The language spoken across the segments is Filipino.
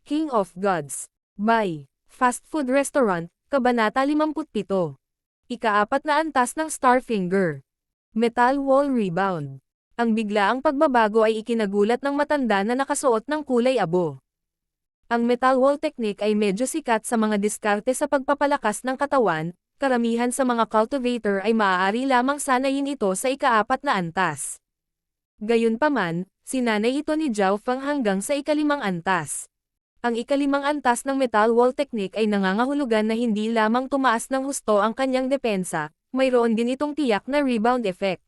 King of Gods. By Fast Food Restaurant, Kabanata 57. Ika-4 na antas ng Starfinger. Metal Wall Rebound. Ang biglaang pagbabago ay ikinagulat ng matanda na nakasuot ng kulay abo. Ang metal wall technique ay medyo sikat sa mga diskarte sa pagpapalakas ng katawan, karamihan sa mga cultivator ay maaari lamang sanayin ito sa ika-4 na antas. Gayunpaman, sinanay ito ni Zhao Feng hanggang sa ika-5 antas. Ang ika-5 antas ng metal wall technique ay nangangahulugan na hindi lamang tumaas ng husto ang kanyang depensa, mayroon din itong tiyak na rebound effect.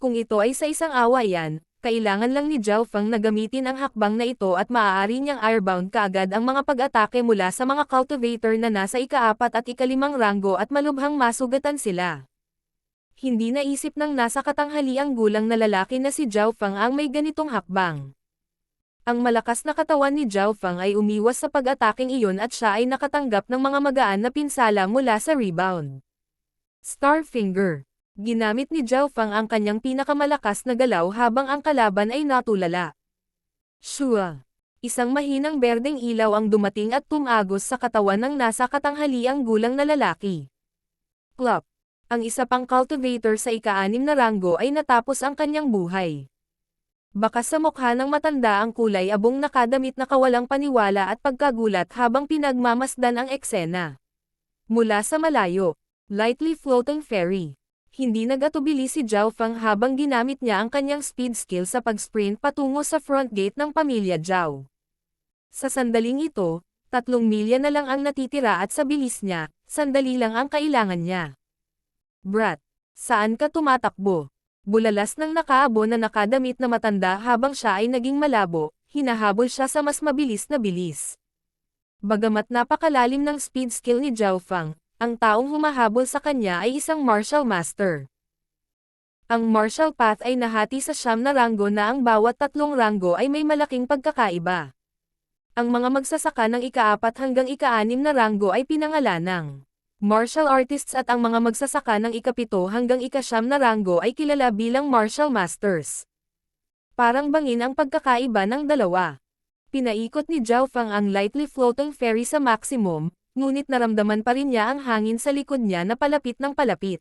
Kung ito ay sa isang awayan, kailangan lang ni Zhao Feng na gamitin ang hakbang na ito at maaari niyang airbound kaagad ang mga pag-atake mula sa mga cultivator na nasa ika-4 at ika-5 ranggo at malubhang masugatan sila. Hindi naisip ng nasa katanghaliang gulang na lalaki na si Zhao Feng ang may ganitong hakbang. Ang malakas na katawan ni Zhao Feng ay umiwas sa pag-ataking iyon at siya ay nakatanggap ng mga magaan na pinsala mula sa rebound. Starfinger. Ginamit ni Zhao Feng ang kanyang pinakamalakas na galaw habang ang kalaban ay natulala. Shua. Isang mahinang berdeng ilaw ang dumating at tumagos sa katawan ng nasa katanghaliang gulang na lalaki. Plop. Ang isa pang cultivator sa ika-6 na ranggo ay natapos ang kanyang buhay. Bakas sa mukha ng matanda ang kulay abong nakadamit na kawalang paniwala at pagkagulat habang pinagmamasdan ang eksena. Mula sa malayo, lightly floating fairy. Hindi nag-atubili si Zhao Feng habang ginamit niya ang kanyang speed skill sa pag-sprint patungo sa front gate ng pamilya Zhao. Sa sandaling ito, 3 milya na lang ang natitira at sa bilis niya, sandali lang ang kailangan niya. Brat, saan ka tumatakbo? Bulalas ng nakaabo na nakadamit na matanda habang siya ay naging malabo, hinahabol siya sa mas mabilis na bilis. Bagamat napakalalim ng speed skill ni Zhao Feng, ang taong humahabol sa kanya ay isang martial master. Ang martial path ay nahati sa 9 na ranggo na ang bawat 3 ranggo ay may malaking pagkakaiba. Ang mga magsasaka ng ika-4 hanggang ika-6 na ranggo ay pinangalanang martial artists at ang mga magsasaka ng ika-7 hanggang ika-9 na ranggo ay kilala bilang martial masters. Parang bangin ang pagkakaiba ng dalawa. Pinaikot ni Zhao Feng ang lightly floating fairy sa maximum, ngunit naramdaman pa rin niya ang hangin sa likod niya na palapit ng palapit.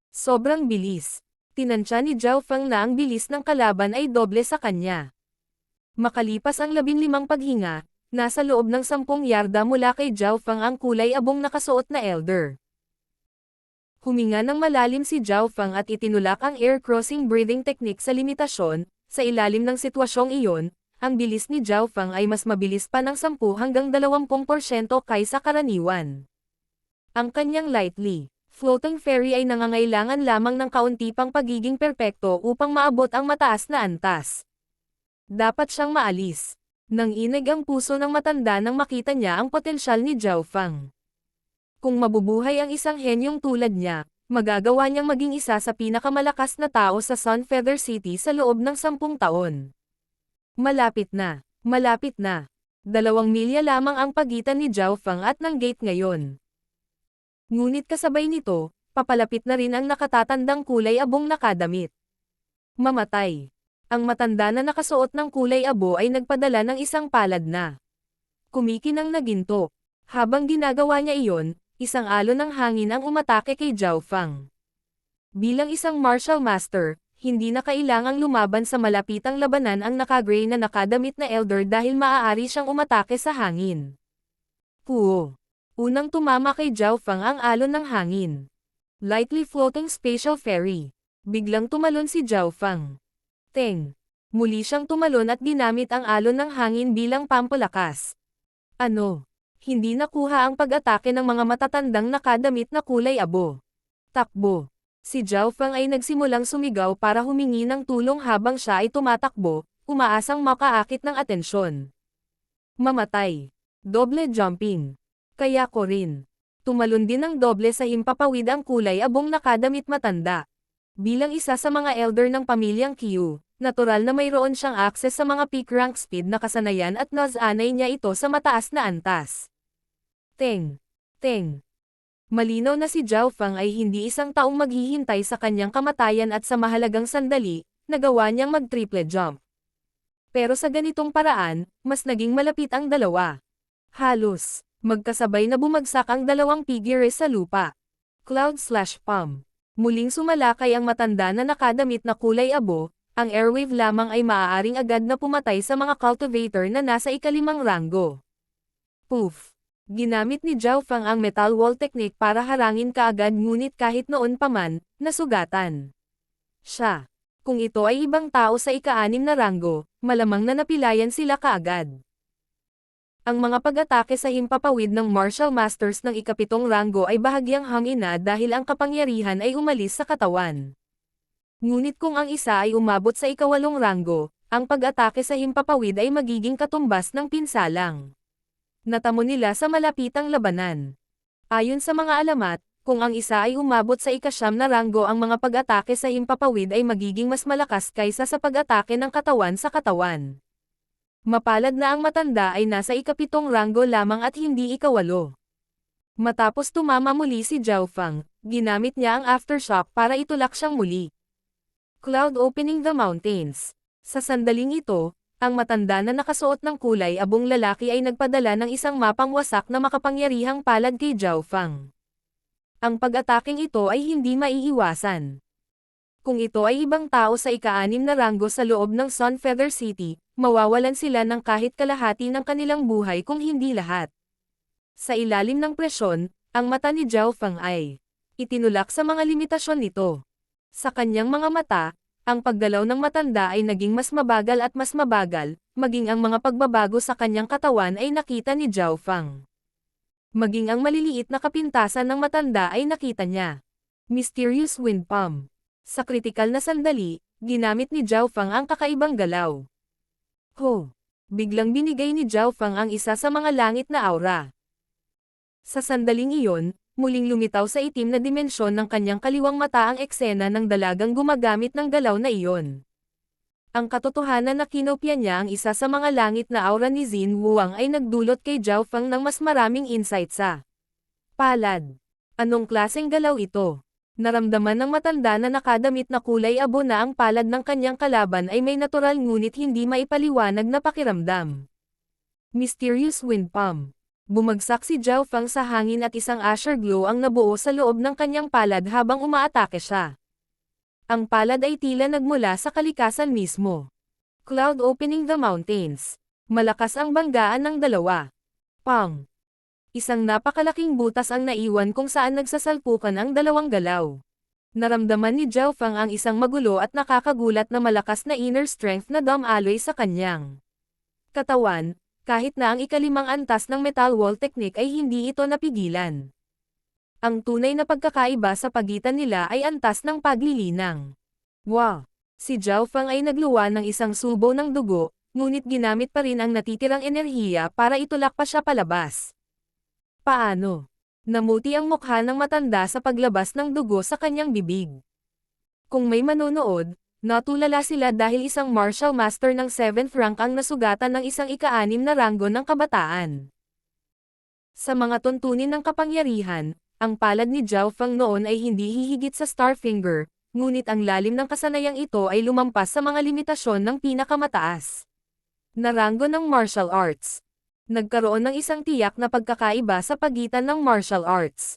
Sobrang bilis. Tinansya ni Zhao Feng na ang bilis ng kalaban ay doble sa kanya. Makalipas ang 15 paghinga, nasa loob ng 10 yarda mula kay Zhao Feng ang kulay abong nakasuot na elder. Huminga ng malalim si Zhao Feng at itinulak ang air crossing breathing technique sa limitasyon. Sa ilalim ng sitwasyong iyon, ang bilis ni Zhao Feng ay mas mabilis pa ng 10 hanggang 20% kaysa karaniwan. Ang kanyang lightly floating fairy ay nangangailangan lamang ng kaunti pang pagiging perpekto upang maabot ang mataas na antas. Dapat siyang maalis. Nanginig ang puso ng matanda nang makita niya ang potensyal ni Zhao Feng. Kung mabubuhay ang isang henyong tulad niya, magagawa niyang maging isa sa pinakamalakas na tao sa Sunfeather City sa loob ng 10 taon. Malapit na. Malapit na. 2 milya lamang ang pagitan ni Zhao Feng at ng gate ngayon. Ngunit kasabay nito, papalapit na rin ang nakatatandang kulay abong nakadamit. Mamatay. Ang matanda na nakasuot ng kulay abo ay nagpadala ng isang palad na kumikinang na ginto. Habang ginagawa niya iyon, isang alon ng hangin ang umatake kay Zhao Feng. Bilang isang martial master, hindi na kailangang lumaban sa malapitang labanan ang naka-gray na nakadamit na elder dahil maaari siyang umatake sa hangin. Puo. Unang tumama kay Zhao Feng ang alon ng hangin. Lightly floating spatial fairy. Biglang tumalon si Zhao Feng. Teng. Muli siyang tumalon at ginamit ang alon ng hangin bilang pampalakas. Ano? Hindi nakuha ang pag-atake ng mga matatandang nakadamit na kulay abo. Takbo. Si Zhao Feng ay nagsimulang sumigaw para humingi ng tulong habang siya ay tumatakbo, umaasang makaakit ng atensyon. Mamatay. Doble jumping. Kaya ko rin. Tumalon din ng doble sa himpapawid ang kulay abong nakadamit matanda. Bilang isa sa mga elder ng pamilyang Qiu, natural na mayroon siyang access sa mga peak rank speed na kasanayan at nasanay niya ito sa mataas na antas. Teng. Teng. Malinaw na si Zhao Feng ay hindi isang taong maghihintay sa kanyang kamatayan at sa mahalagang sandali, nagawa niyang mag-triple jump. Pero sa ganitong paraan, mas naging malapit ang dalawa. Halos, magkasabay na bumagsak ang dalawang figure sa lupa. Cloud/Palm. Muling sumalakay ang matanda na nakadamit na kulay abo, ang airwave lamang ay maaaring agad na pumatay sa mga cultivator na nasa ikalimang ranggo. Poof! Ginamit ni Zhao Fang ang metal wall technique para harangin kaagad ngunit kahit noon pa man, nasugatan siya. Kung ito ay ibang tao sa ika-6 na ranggo, malamang na napilayan sila kaagad. Ang mga pag-atake sa himpapawid ng martial masters ng ika-7 ranggo ay bahagyang hangina dahil ang kapangyarihan ay umalis sa katawan. Ngunit kung ang isa ay umabot sa ika-8 ranggo, ang pag-atake sa himpapawid ay magiging katumbas ng pinsalang. Natamo nila sa malapitang labanan. Ayon sa mga alamat, kung ang isa ay umabot sa ika-9 na ranggo, ang mga pag-atake sa himpapawid ay magiging mas malakas kaysa sa pag-atake ng katawan sa katawan. Mapalad na ang matanda ay nasa ika-7 ranggo lamang at hindi ika-8. Matapos tumama muli si Zhao Fang, ginamit niya ang aftershock para itulak siyang muli. Cloud opening the mountains. Sa sandaling ito, ang matanda na nakasuot ng kulay abong lalaki ay nagpadala ng isang mapang wasak na makapangyarihang palad kay Zhao Fang. Ang pag-ataking ito ay hindi maiiwasan. Kung ito ay ibang tao sa ika-6 na ranggo sa loob ng Sun Feather City, mawawalan sila ng kahit kalahati ng kanilang buhay kung hindi lahat. Sa ilalim ng presyon, ang mata ni Zhao Fang ay itinulak sa mga limitasyon nito. Sa kanyang mga mata, ang paggalaw ng matanda ay naging mas mabagal at mas mabagal, maging ang mga pagbabago sa kanyang katawan ay nakita ni Zhao Fang. Maging ang maliliit na kapintasan ng matanda ay nakita niya. Mysterious Wind Palm. Sa kritikal na sandali, ginamit ni Zhao Fang ang kakaibang galaw. Ho! Biglang binigay ni Zhao Fang ang isa sa mga langit na aura. Sa sandaling iyon, muling lumitaw sa itim na dimensyon ng kanyang kaliwang mata ang eksena ng dalagang gumagamit ng galaw na iyon. Ang katotohanan na kinopya niya ang isa sa mga langit na aura ni Xin Wuang ay nagdulot kay Zhao Fang ng mas maraming insight sa palad. Anong klaseng galaw ito? Naramdaman ng matanda na nakadamit na kulay abo na ang palad ng kanyang kalaban ay may natural ngunit hindi maipaliwanag na pakiramdam. Mysterious Wind Palm. Bumagsak si Zhao Fang sa hangin at isang Asher Glow ang nabuo sa loob ng kanyang palad habang umaatake siya. Ang palad ay tila nagmula sa kalikasan mismo. Cloud opening the mountains. Malakas ang banggaan ng dalawa. Pang! Isang napakalaking butas ang naiwan kung saan nagsasalpukan ang dalawang galaw. Naramdaman ni Zhao Fang ang isang magulo at nakakagulat na malakas na inner strength na dumaloy sa kanyang katawan. Kahit na ang ika-5 antas ng metal wall technique ay hindi ito napigilan. Ang tunay na pagkakaiba sa pagitan nila ay antas ng paglilinang. Wow! Si Zhao Fang ay nagluwa ng isang subo ng dugo, ngunit ginamit pa rin ang natitirang enerhiya para itulak pa siya palabas. Paano? Namuti ang mukha ng matanda sa paglabas ng dugo sa kanyang bibig. Kung may manonood, natulala sila dahil isang martial master ng 7th rank ang nasugatan ng isang ika-6 na ranggo ng kabataan. Sa mga tuntunin ng kapangyarihan, ang palad ni Zhao Fang noon ay hindi hihigit sa Starfinger, ngunit ang lalim ng kasanayang ito ay lumampas sa mga limitasyon ng pinakamataas na ranggo ng martial arts. Nagkaroon ng isang tiyak na pagkakaiba sa pagitan ng martial arts.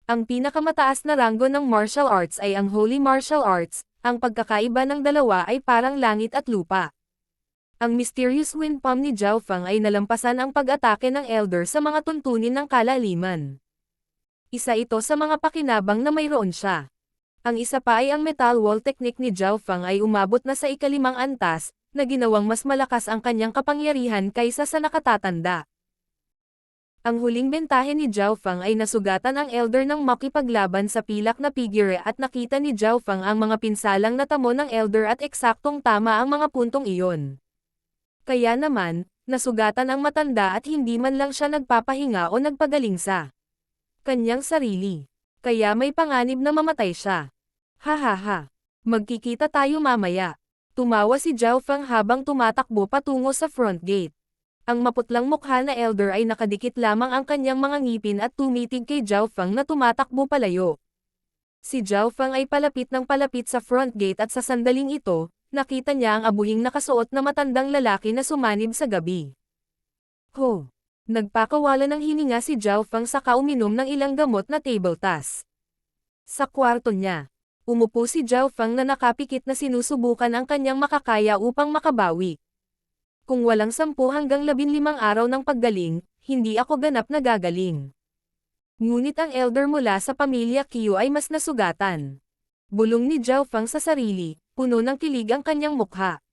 Ang pinakamataas na ranggo ng martial arts ay ang Holy Martial Arts. Ang pagkakaiba ng dalawa ay parang langit at lupa. Ang Mysterious Wind Palm ni Zhao Fang ay nalampasan ang pag-atake ng Elder sa mga tuntunin ng kalaliman. Isa ito sa mga pakinabang na mayroon siya. Ang isa pa ay ang metal wall technique ni Zhao Fang ay umabot na sa ika-5 antas, na ginawang mas malakas ang kanyang kapangyarihan kaysa sa nakatatanda. Ang huling bentahe ni Zhao Fang ay nasugatan ang Elder ng makipaglaban sa pilak na figure at nakita ni Zhao Fang ang mga pinsalang natamo ng Elder at eksaktong tama ang mga puntong iyon. Kaya naman, nasugatan ang matanda at hindi man lang siya nagpapahinga o nagpagaling sa kanyang sarili. Kaya may panganib na mamatay siya. Hahaha. Magkikita tayo mamaya. Tumawa si Zhao Fang habang tumatakbo patungo sa front gate. Ang maputlang mukha na Elder ay nakadikit lamang ang kanyang mga ngipin at tumitig kay Zhao Fang na tumatakbo palayo. Si Zhao Fang ay palapit ng palapit sa front gate at sa sandaling ito, nakita niya ang abuhing nakasuot na matandang lalaki na sumanib sa gabi. Ho! Nagpakawala ng hininga si Zhao Feng saka uminom ng ilang gamot na table task. Sa kwarto niya, umupo si Zhao Feng na nakapikit na sinusubukan ang kanyang makakaya upang makabawi. Kung walang 10 hanggang 15 araw ng paggaling, hindi ako ganap na gagaling. Ngunit ang elder mula sa pamilya Qiu ay mas nasugatan. Bulong ni Zhao Feng sa sarili, puno ng kilig ang kanyang mukha.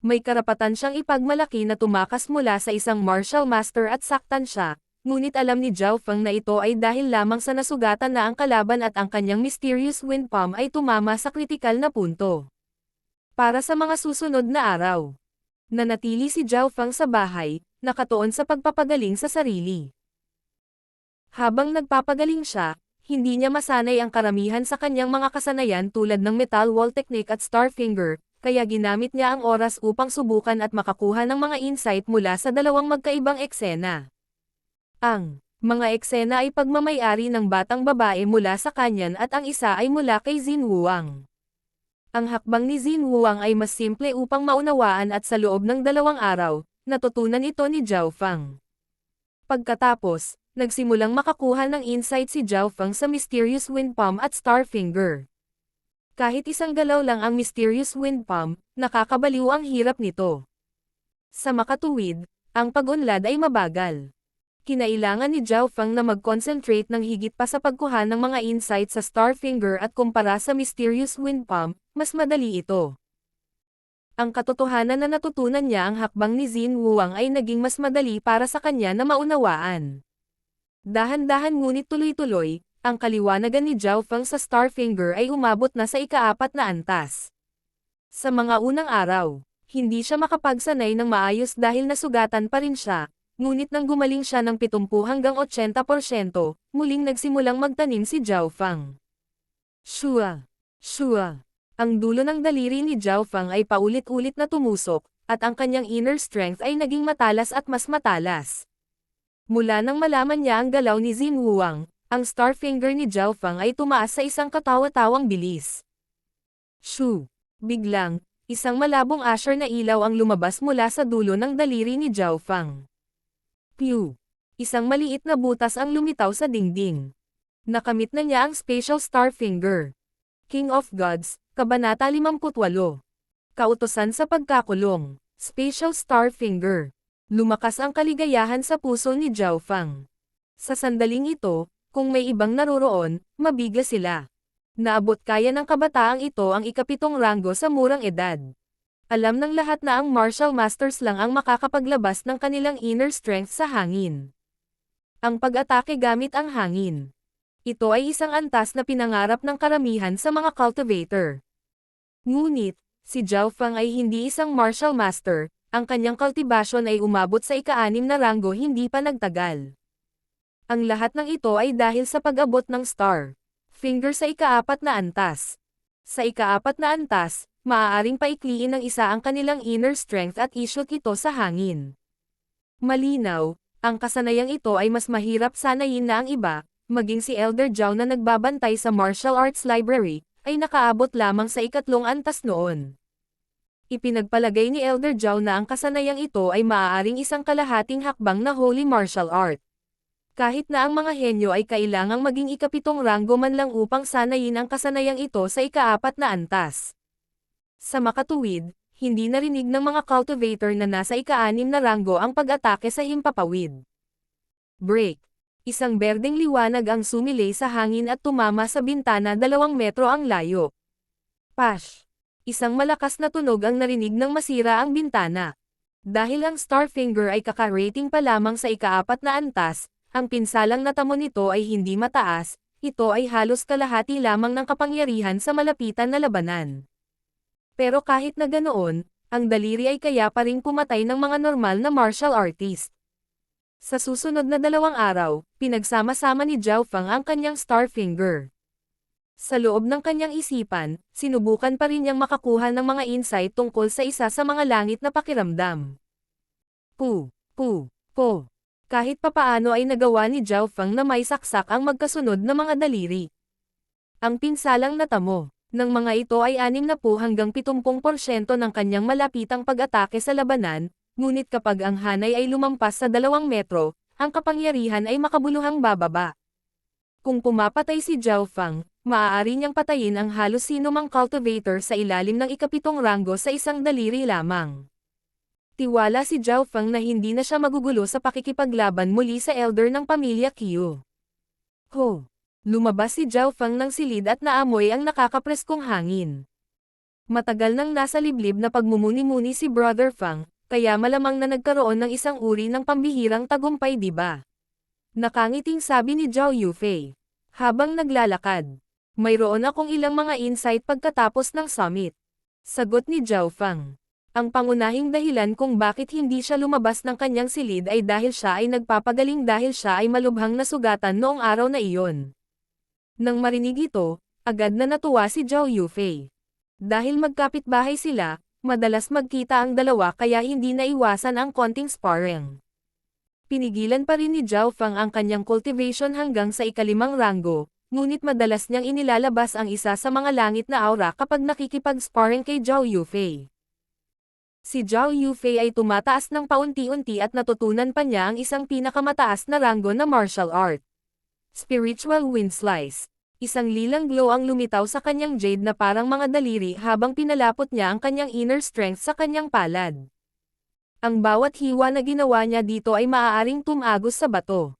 May karapatan siyang ipagmalaki na tumakas mula sa isang martial master at saktan siya, ngunit alam ni Zhao Feng na ito ay dahil lamang sa nasugatan na ang kalaban at ang kanyang mysterious wind palm ay tumama sa kritikal na punto. Para sa mga susunod na araw, nanatili si Zhao Feng sa bahay, nakatuon sa pagpapagaling sa sarili. Habang nagpapagaling siya, hindi niya masanay ang karamihan sa kanyang mga kasanayan tulad ng metal wall technique at star finger, kaya ginamit niya ang oras upang subukan at makakuha ng mga insight mula sa dalawang magkaibang eksena. Ang mga eksena ay pagmamayari ng batang babae mula sa kanyan at ang isa ay mula kay Xin Wuang. Ang hakbang ni Xin Wuang ay mas simple upang maunawaan at sa loob ng 2 araw, natutunan ito ni Zhao Feng. Pagkatapos, nagsimulang makakuha ng insight si Zhao Feng sa mysterious wind palm at star finger. Kahit isang galaw lang ang mysterious wind palm, nakakabaliw ang hirap nito. Sa makatuwid, ang pag-unlad ay mabagal. Kinailangan ni Zhao Feng na mag-concentrate ng higit pa sa pagkuha ng mga insight sa star finger at kumpara sa mysterious wind palm, mas madali ito. Ang katotohanan na natutunan niya ang hakbang ni Xin Wuang ay naging mas madali para sa kanya na maunawaan. Dahan-dahan ngunit tuloy-tuloy, ang kaliwanagan ni Zhao Feng sa star finger ay umabot na sa ika-4 na antas. Sa mga unang araw, hindi siya makapagsanay ng maayos dahil nasugatan pa rin siya. Ngunit nang gumaling siya ng 70 hanggang 80%, muling nagsimulang magtanim si Zhao Feng. Shua! Shua! Ang dulo ng daliri ni Zhao Feng ay paulit-ulit na tumusok, at ang kanyang inner strength ay naging matalas at mas matalas. Mula nang malaman niya ang galaw ni Xin Wuang, ang star finger ni Zhao Feng ay tumaas sa isang katawa-tawang bilis. Shoo! Biglang, isang malabong asher na ilaw ang lumabas mula sa dulo ng daliri ni Zhao Feng. Pew! Isang maliit na butas ang lumitaw sa dingding. Nakamit na niya ang special star finger. King of Gods, Kabanata 58. Kautosan sa pagkakulong. Special star finger. Lumakas ang kaligayahan sa puso ni Zhao Feng. Sa sandaling ito, kung may ibang naroroon, mabiga sila. Naabot kaya ng kabataang ito ang ika-7 ranggo sa murang edad. Alam ng lahat na ang martial masters lang ang makakapaglabas ng kanilang inner strength sa hangin. Ang pag-atake gamit ang hangin. Ito ay isang antas na pinangarap ng karamihan sa mga cultivator. Ngunit, si Zhao Feng ay hindi isang martial master, ang kanyang cultivation ay umabot sa ika-6 na ranggo hindi pa nagtagal. Ang lahat ng ito ay dahil sa pag-abot ng star finger sa ika-4 na antas. Sa ika-4 na antas, maaaring paikliin ng isa ang kanilang inner strength at i-shoot ito sa hangin. Malinaw, ang kasanayang ito ay mas mahirap sanayin na ang iba, maging si Elder Zhao na nagbabantay sa martial arts library, ay nakaabot lamang sa ika-3 antas noon. Ipinagpalagay ni Elder Zhao na ang kasanayang ito ay maaaring isang kalahating hakbang na holy martial art. Kahit na ang mga henyo ay kailangang maging ika-7 ranggo man lang upang sanayin ang kasanayang ito sa ika-4 na antas. Sa makatuwid, hindi narinig ng mga cultivator na nasa ika-6 na ranggo ang pag-atake sa himpapawid. Break. Isang berdeng liwanag ang sumilay sa hangin at tumama sa bintana 2 metro ang layo. Pash! Isang malakas na tunog ang narinig nang masira ang bintana. Dahil ang star finger ay kaka-rating pa lamang sa ika-4 na antas, ang pinsalang natamo nito ay hindi mataas, ito ay halos kalahati lamang ng kapangyarihan sa malapitan na labanan. Pero kahit na ganoon, ang daliri ay kaya pa ring pumatay ng mga normal na martial artist. Sa susunod na 2 araw, pinagsama-sama ni Zhao Feng ang kanyang star finger. Sa loob ng kanyang isipan, sinubukan pa rin niyang makakuha ng mga insight tungkol sa isa sa mga langit na pakiramdam. Po. Kahit papaano ay nagawa ni Zhao Feng na may saksak ang magkasunod na mga daliri. Ang pinsalang natamo. Ng mga ito ay 60 hanggang 70% ng kanyang malapitang pag-atake sa labanan, ngunit kapag ang hanay ay lumampas sa 2 metro, ang kapangyarihan ay makabuluhang bababa. Kung pumapatay si Zhao Fang, maaari niyang patayin ang halos sinumang cultivator sa ilalim ng ikapitong ranggo sa isang daliri lamang. Tiwala si Zhao Fang na hindi na siya magugulo sa pakikipaglaban muli sa elder ng pamilya Qiu. Ho! Lumabas si Zhao Fang ng silid at naamoy ang nakakapreskong hangin. Matagal nang nasa liblib na pagmumuni-muni si Brother Fang, kaya malamang na nagkaroon ng isang uri ng pambihirang tagumpay, di ba? Nakangiting sabi ni Zhao Yufei. Habang naglalakad, mayroon akong ilang mga insight pagkatapos ng summit. Sagot ni Zhao Fang. Ang pangunahing dahilan kung bakit hindi siya lumabas ng kanyang silid ay dahil siya ay nagpapagaling dahil siya ay malubhang nasugatan noong araw na iyon. Nang marinig ito, agad na natuwa si Zhao Yufei. Dahil magkapitbahay sila, madalas magkita ang dalawa kaya hindi naiwasan ang konting sparring. Pinigilan pa rin ni Zhao Fang ang kanyang cultivation hanggang sa ika-5 ranggo, ngunit madalas niyang inilalabas ang isa sa mga langit na aura kapag nakikipag-sparring kay Zhao Yufei. Si Zhao Yufei ay tumataas ng paunti-unti at natutunan pa niya ang isang pinakamataas na ranggo na martial art. Spiritual Wind Slice. Isang lilang glow ang lumitaw sa kanyang jade na parang mga daliri habang pinalapot niya ang kanyang inner strength sa kanyang palad. Ang bawat hiwa na ginawa niya dito ay maaaring tumagos sa bato.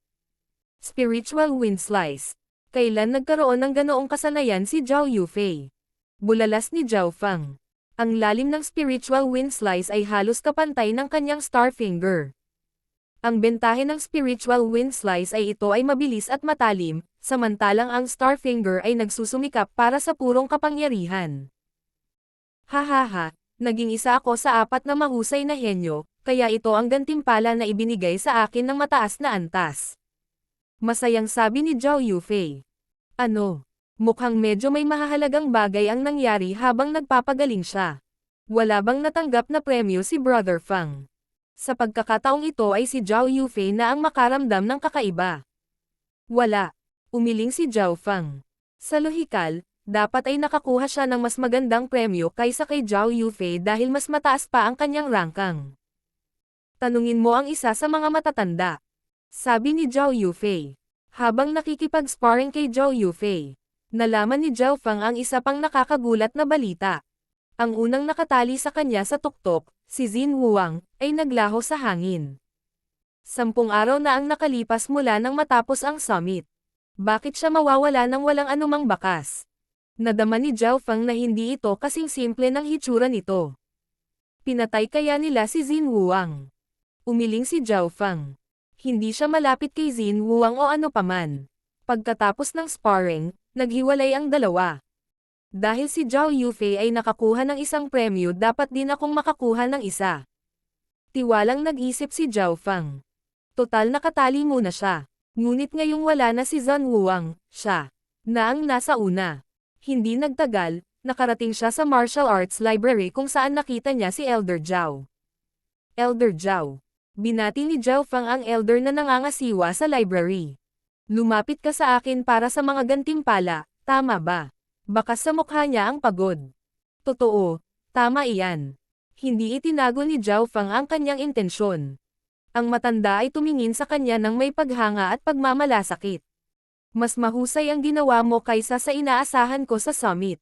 Spiritual Wind Slice. Kailan nagkaroon ng ganoong kasanayan si Zhao Yufei? Bulalas ni Zhao Fang. Ang lalim ng Spiritual Wind Slice ay halos kapantay ng kanyang Star Finger. Ang bentahe ng Spiritual Wind Slice ay ito ay mabilis at matalim, samantalang ang Star Finger ay nagsusumikap para sa purong kapangyarihan. Hahaha, naging isa ako sa 4 na mahusay na henyo, kaya ito ang gantimpala na ibinigay sa akin ng mataas na antas. Masayang sabi ni Zhao Yufei. Ano? Mukhang medyo may mahahalagang bagay ang nangyari habang nagpapagaling siya. Wala bang natanggap na premyo si Brother Fang? Sa pagkakataong ito ay si Zhao Yufei na ang makaramdam ng kakaiba. Wala. Umiling si Zhao Fang. Sa lohikal, dapat ay nakakuha siya ng mas magandang premyo kaysa kay Zhao Yufei dahil mas mataas pa ang kanyang rangkang. Tanungin mo ang isa sa mga matatanda. Sabi ni Zhao Yufei. Habang nakikipag-sparring kay Zhao Yufei, nalaman ni Zhao Fang ang isa pang nakakagulat na balita. Ang unang nakatali sa kanya sa tuktok, si Xin Wuang, ay naglaho sa hangin. 10 araw na ang nakalipas mula nang matapos ang summit. Bakit siya mawawala nang walang anumang bakas? Nadama ni Zhao Fang na hindi ito kasing simple ng hitsura nito. Pinatay kaya nila si Xin Wuang? Umiling si Zhao Fang. Hindi siya malapit kay Xin Wuang o ano paman. Pagkatapos ng sparring, naghiwalay ang dalawa. Dahil si Zhao Yufei ay nakakuha ng isang premyo, dapat din akong makakuha ng isa. Tiwalang nag-isip si Zhao Fang. Total nakatali muna siya. Ngunit ngayong wala na si Xin Wuang, siya na ang nasa una. Hindi nagtagal, nakarating siya sa martial arts library kung saan nakita niya si Elder Zhao. Elder Zhao. Binati ni Zhao Fang ang elder na nangangasiwa sa library. Lumapit ka sa akin para sa mga gantimpala, tama ba? Baka sa mukha niya ang pagod. Totoo, tama iyan. Hindi itinago ni Zhao Fang ang kanyang intensyon. Ang matanda ay tumingin sa kanya ng may paghanga at pagmamalasakit. Mas mahusay ang ginawa mo kaysa sa inaasahan ko sa summit.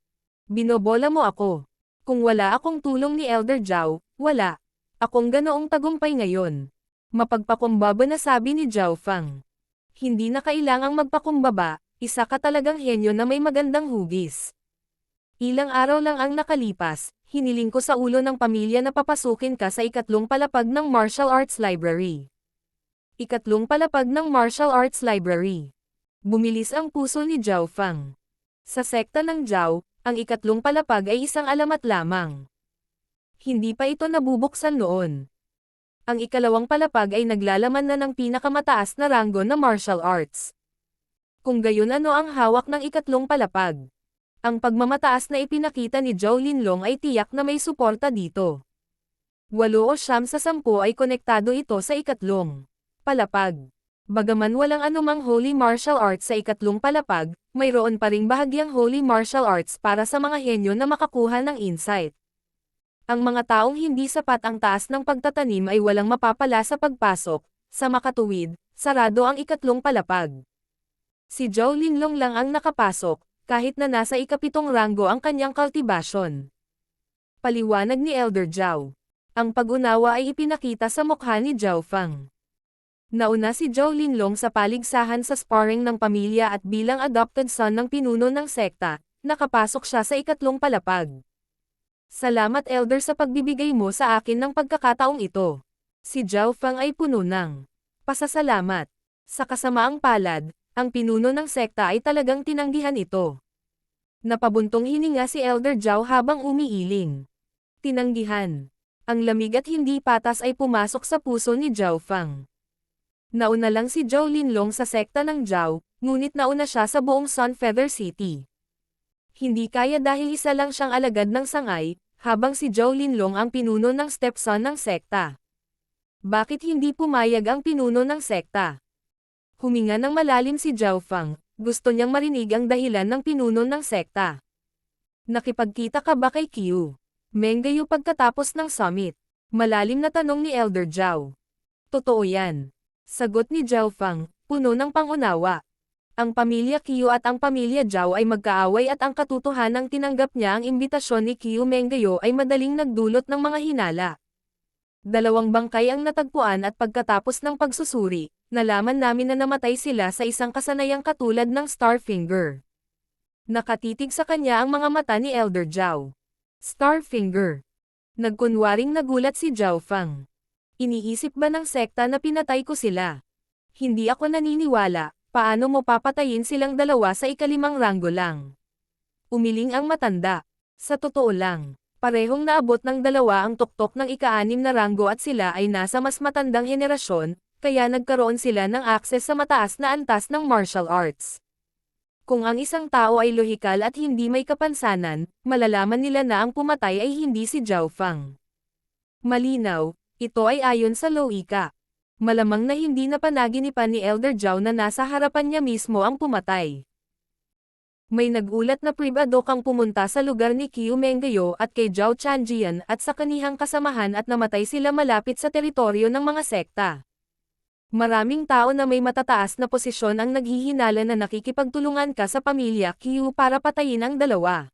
Binobola mo ako. Kung wala akong tulong ni Elder Zhao, wala akong ganoong tagumpay ngayon. Mapagpakumbaba na sabi ni Zhao Fang. Hindi na kailangang magpakumbaba. Isa ka talagang henyo na may magandang hugis. Ilang araw lang ang nakalipas, hiniling ko sa ulo ng pamilya na papasukin ka sa 3 palapag ng Martial Arts Library. 3 palapag ng Martial Arts Library. Bumilis ang puso ni Zhao Fang. Sa sekta ng Zhao, ang 3 palapag ay isang alamat lamang. Hindi pa ito nabubuksan noon. Ang 2 palapag ay naglalaman na ng pinakamataas na ranggo na martial arts. Kung gayon, ano ang hawak ng 3 palapag? Ang pagmamataas na ipinakita ni Zhao Linlong ay tiyak na may suporta dito. 8 o 9 sa 10 ay konektado ito sa 3 palapag. Bagaman walang anumang holy martial arts sa ikatlong palapag, mayroon pa ring bahagyang holy martial arts para sa mga henyo na makakuha ng insight. Ang mga taong hindi sapat ang taas ng pagtatanim ay walang mapapala sa pagpasok, sa makatuwid, sarado ang ikatlong palapag. Si Zhao Linlong lang ang nakapasok, kahit na nasa ikapitong ranggo ang kanyang kultibasyon. Paliwanag ni Elder Zhao. Ang pag-unawa ay ipinakita sa mukha ni Zhao Feng. Nauna si Zhao Linlong sa paligsahan sa sparring ng pamilya at bilang adopted son ng pinuno ng sekta, nakapasok siya sa ikatlong palapag. Salamat Elder sa pagbibigay mo sa akin ng pagkakataong ito. Si Zhao Feng ay puno ng pasasalamat. Sa kasamaang palad, ang pinuno ng sekta ay talagang tinanggihan ito. Napabuntong hininga si Elder Zhao habang umiiling. Tinanggihan. Ang lamig at hindi patas ay pumasok sa puso ni Zhao Feng. Nauna lang si Zhao Linlong sa sekta ng Zhao, ngunit nauna siya sa buong Sun Feather City. Hindi kaya dahil isa lang siyang alagad ng sangay, habang si Zhao Linlong ang pinuno ng stepson ng sekta. Bakit hindi pumayag ang pinuno ng sekta? Huminga ng malalim si Zhao Feng, gusto niyang marinig ang dahilan ng pinuno ng sekta. Nakipagkita ka ba kay Qiu Menggayo pagkatapos ng summit? Malalim na tanong ni Elder Zhao. Totoo yan. Sagot ni Zhao Feng, puno ng pangunawa. Ang pamilya Qiu at ang pamilya Zhao ay magkaaway at ang katotohanang tinanggap niya ang imbitasyon ni Qiu Menggayo ay madaling nagdulot ng mga hinala. Dalawang bangkay ang natagpuan at pagkatapos ng pagsusuri, nalaman namin na namatay sila sa isang kasanayang katulad ng Starfinger. Nakatitig sa kanya ang mga mata ni Elder Zhao. Starfinger. Nagkunwaring nagulat si Zhao Feng. Iniisip ba ng sekta na pinatay ko sila? Hindi ako naniniwala, paano mo papatayin silang dalawa sa ikalimang ranggo lang? Umiling ang matanda. Sa totoo lang, parehong naabot ng dalawa ang tuktok ng ika-6 na ranggo at sila ay nasa mas matandang henerasyon, kaya nagkaroon sila ng akses sa mataas na antas ng martial arts. Kung ang isang tao ay lohikal at hindi may kapansanan, malalaman nila na ang pumatay ay hindi si Zhao Feng. Malinaw. Ito ay ayon sa logika. Malamang na hindi na panaginipan ni Elder Zhao na nasa harapan niya mismo ang pumatay. May nagulat na pribado kang pumunta sa lugar ni Qiu Menggayo at kay Zhao Chanjian at sa kanihang kasamahan at namatay sila malapit sa teritoryo ng mga sekta. Maraming tao na may matataas na posisyon ang naghihinala na nakikipagtulungan ka sa pamilya Qiu para patayin ang dalawa.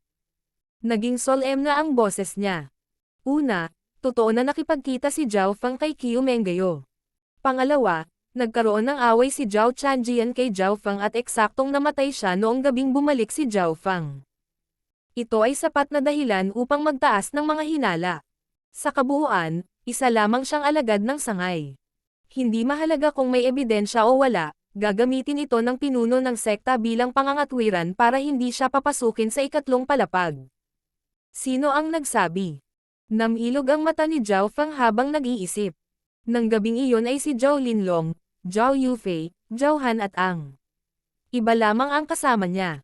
Naging solemn na ang boses niya. Una, totoo na nakipagkita si Zhao Feng kay Qiu Menggayo. Pangalawa, nagkaroon ng away si Zhao Chanjian kay Zhao Feng at eksaktong namatay siya noong gabing bumalik si Zhao Feng. Ito ay sapat na dahilan upang magtaas ng mga hinala. Sa kabuuan, isa lamang siyang alagad ng sangay. Hindi mahalaga kung may ebidensya o wala, gagamitin ito ng pinuno ng sekta bilang pangangatwiran para hindi siya papasukin sa ikatlong palapag. Sino ang nagsabi? Namilog ang mata ni Zhao Feng habang nag-iisip. Nang gabing iyon ay si Zhao Linlong, Zhao Yufei, Zhao Han at Ang. Iba lamang ang kasama niya.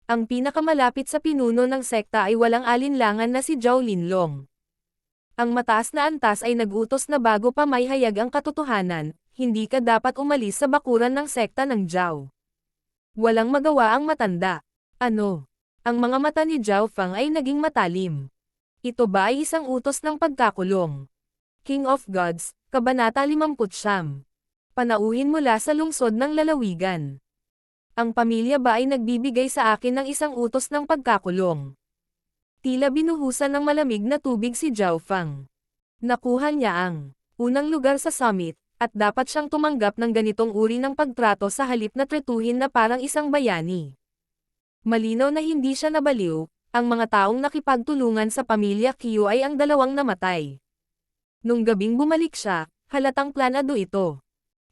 Ang pinakamalapit sa pinuno ng sekta ay walang alinlangan na si Zhao Linlong. Ang mataas na antas ay nag-utos na bago pa may hayag ang katotohanan, hindi ka dapat umalis sa bakuran ng sekta ng Zhao. Walang magawa ang matanda. Ano? Ang mga mata ni Zhao Feng ay naging matalim. Ito ba ay isang utos ng pagkakulong? King of Gods, Kabanata 50. Panauhin mula sa lungsod ng lalawigan. Ang pamilya ba ay nagbibigay sa akin ng isang utos ng pagkakulong? Tila binuhusan ng malamig na tubig si Zhao Feng. Nakuha niya ang unang lugar sa summit, at dapat siyang tumanggap ng ganitong uri ng pagtrato sa halip na tretuhin na parang isang bayani. Malinaw na hindi siya nabaliw. Ang mga taong nakipagtulungan sa pamilya Qiu ay ang dalawang namatay. Nung gabing bumalik siya, halatang planado ito.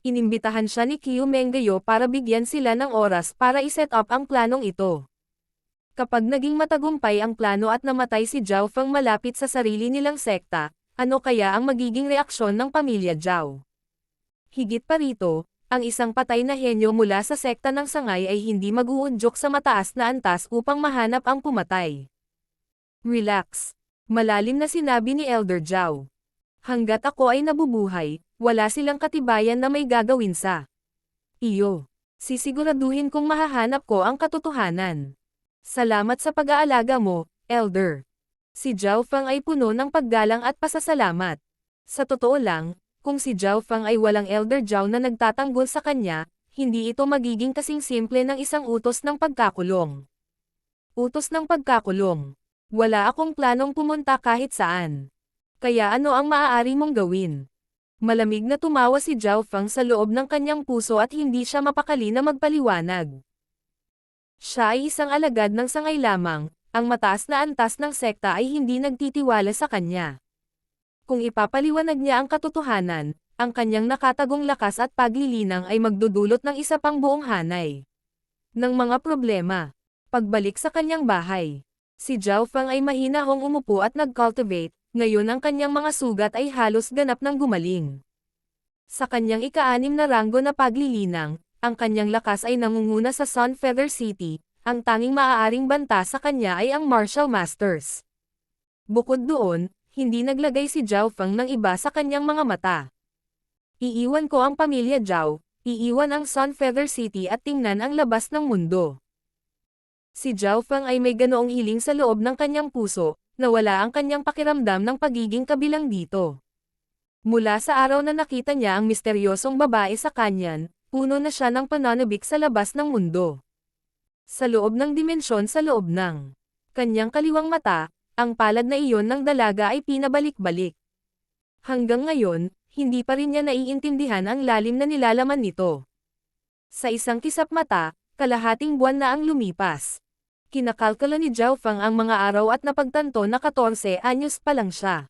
Inimbitahan siya ni Qiu Menggayo para bigyan sila ng oras para iset up ang planong ito. Kapag naging matagumpay ang plano at namatay si Zhao Feng malapit sa sarili nilang sekta, ano kaya ang magiging reaksyon ng pamilya Zhao? Higit pa rito, ang isang patay na henyo mula sa sekta ng sangay ay hindi mag-uudyok sa mataas na antas upang mahanap ang pumatay. Relax. Malalim na sinabi ni Elder Zhao. Hanggat ako ay nabubuhay, wala silang katibayan na may gagawin sa Iyo. Sisiguraduhin kong mahahanap ko ang katotohanan. Salamat sa pag-aalaga mo, Elder. Si Zhao Feng ay puno ng paggalang at pasasalamat. Sa totoo lang, kung si Zhao Feng ay walang Elder Zhao na nagtatanggol sa kanya, hindi ito magiging kasing simple ng isang utos ng pagkakulong. Utos ng pagkakulong. Wala akong planong pumunta kahit saan. Kaya ano ang maaari mong gawin? Malamig na tumawa si Zhao Feng sa loob ng kanyang puso at hindi siya mapakali na magpaliwanag. Siya ay isang alagad ng sangay lamang, ang mataas na antas ng sekta ay hindi nagtitiwala sa kanya. Kung ipapaliwanag niya ang katotohanan, ang kanyang nakatagong lakas at paglilinang ay magdudulot ng isa pang buong hanay ng mga problema. Pagbalik sa kanyang bahay, si Zhao Feng ay mahinahong umupo at nag-cultivate. Ngayon ang kanyang mga sugat ay halos ganap ng gumaling. Sa kanyang ika-6 na ranggo na paglilinang, ang kanyang lakas ay nangunguna sa Sun Feather City, ang tanging maaaring banta sa kanya ay ang Martial Masters. Bukod doon, hindi naglagay si Zhao Feng ng iba sa kanyang mga mata. Iiwan ko ang pamilya Zhao, iiwan ang Sun Feather City at tingnan ang labas ng mundo. Si Zhao Feng ay may ganoong hiling sa loob ng kanyang puso, na wala ang kanyang pakiramdam ng pagiging kabilang dito. Mula sa araw na nakita niya ang misteryosong babae sa kanyan, puno na siya ng pananabik sa labas ng mundo. Sa loob ng dimensyon sa loob ng kanyang kaliwang mata, ang palad na iyon ng dalaga ay pinabalik-balik. Hanggang ngayon, hindi pa rin niya naiintindihan ang lalim na nilalaman nito. Sa isang kisap mata, kalahating buwan na ang lumipas. Kinakalkala ni Zhao Feng ang mga araw at napagtanto na 14 anyos pa lang siya.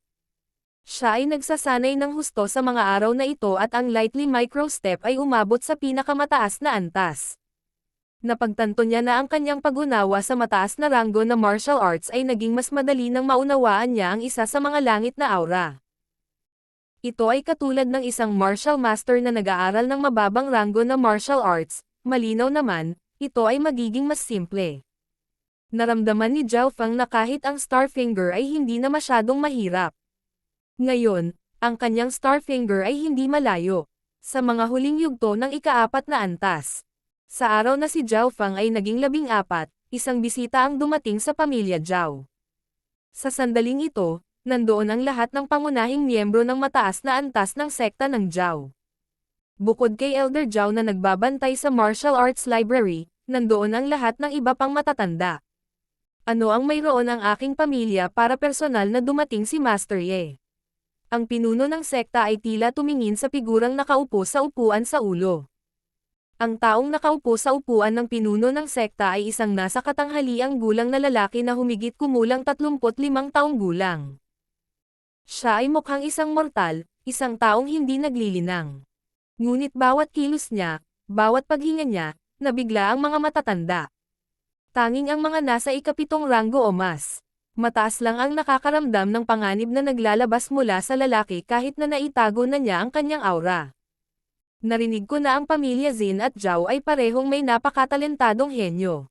Siya ay nagsasanay ng husto sa mga araw na ito at ang lightly micro-step ay umabot sa pinakamataas na antas. Napagtanto niya na ang kanyang pag-unawa sa mataas na ranggo na martial arts ay naging mas madali nang maunawaan niya ang isa sa mga langit na aura. Ito ay katulad ng isang martial master na nag-aaral ng mababang ranggo na martial arts, malinaw naman, ito ay magiging mas simple. Naramdaman ni Zhao Feng na kahit ang Starfinger ay hindi na masyadong mahirap. Ngayon, ang kanyang Starfinger ay hindi malayo. Sa mga huling yugto ng ika-4 na antas. Sa araw na si Zhao Feng ay naging 14, isang bisita ang dumating sa pamilya Zhao. Sa sandaling ito, nandoon ang lahat ng pangunahing miyembro ng mataas na antas ng sekta ng Zhao. Bukod kay Elder Zhao na nagbabantay sa Martial Arts Library, nandoon ang lahat ng iba pang matatanda. Ano ang mayroon ang aking pamilya para personal na dumating si Master Ye? Ang pinuno ng sekta ay tila tumingin sa figurang nakaupo sa upuan sa ulo. Ang taong nakaupo sa upuan ng pinuno ng sekta ay isang nasa katanghaliang gulang na lalaki na humigit kumulang 35 taong gulang. Siya ay mukhang isang mortal, isang taong hindi naglilinang. Ngunit bawat kilos niya, bawat paghinga niya, nabigla ang mga matatanda. Tanging ang mga nasa ika-7 ranggo o mas mataas lang ang nakakaramdam ng panganib na naglalabas mula sa lalaki kahit na naitago na niya ang kanyang aura. Narinig ko na ang pamilya Zin at Zhao ay parehong may napakatalentadong henyo.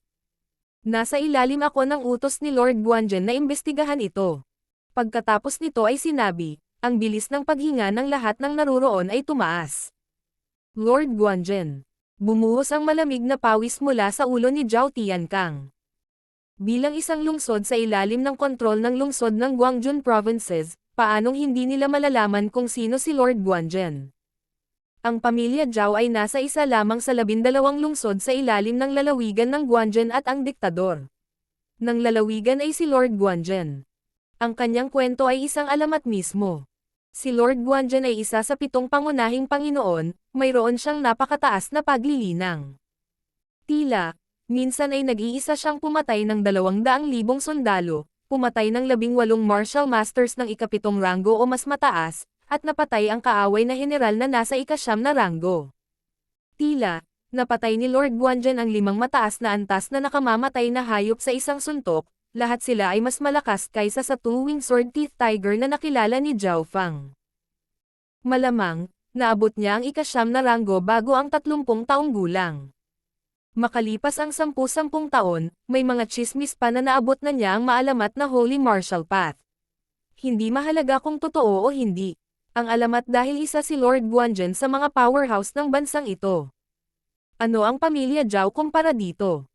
Nasa ilalim ako ng utos ni Lord Guanzhen na imbestigahan ito. Pagkatapos nito ay sinabi, ang bilis ng paghinga ng lahat ng naruroon ay tumaas. Lord Guanzhen. Bumuhos ang malamig na pawis mula sa ulo ni Zhao Tiankang. Bilang isang lungsod sa ilalim ng kontrol ng lungsod ng Guangjun Provinces, paanong hindi nila malalaman kung sino si Lord Guanzhen? Ang pamilya Zhao ay nasa isa lamang sa 12 lungsod sa ilalim ng lalawigan ng Guanzhen at ang diktador ng lalawigan ay si Lord Guanzhen. Ang kanyang kwento ay isang alamat mismo. Si Lord Guanzhen ay isa sa 7 pangunahing Panginoon, mayroon siyang napakataas na paglilinang. Tila, minsan ay nag-iisa siyang pumatay ng 200,000 sundalo, pumatay ng 18 martial masters ng ika-7 ranggo o mas mataas, at napatay ang kaaway na general na nasa ika-9 na ranggo. Tila, napatay ni Lord Guanzhen ang 5 mataas na antas na nakamamatay na hayop sa isang suntok. Lahat sila ay mas malakas kaysa sa two-winged sword-teeth tiger na nakilala ni Zhao Feng. Malamang, naabot niya ang ika-9 na ranggo bago ang 30 taong gulang. Makalipas ang 10 taon, may mga tsismis pa na naabot na niya ang maalamat na Holy Martial Path. Hindi mahalaga kung totoo o hindi. Ang alamat dahil isa si Lord Guanzhen sa mga powerhouse ng bansang ito. Ano ang pamilya Zhao kumpara dito?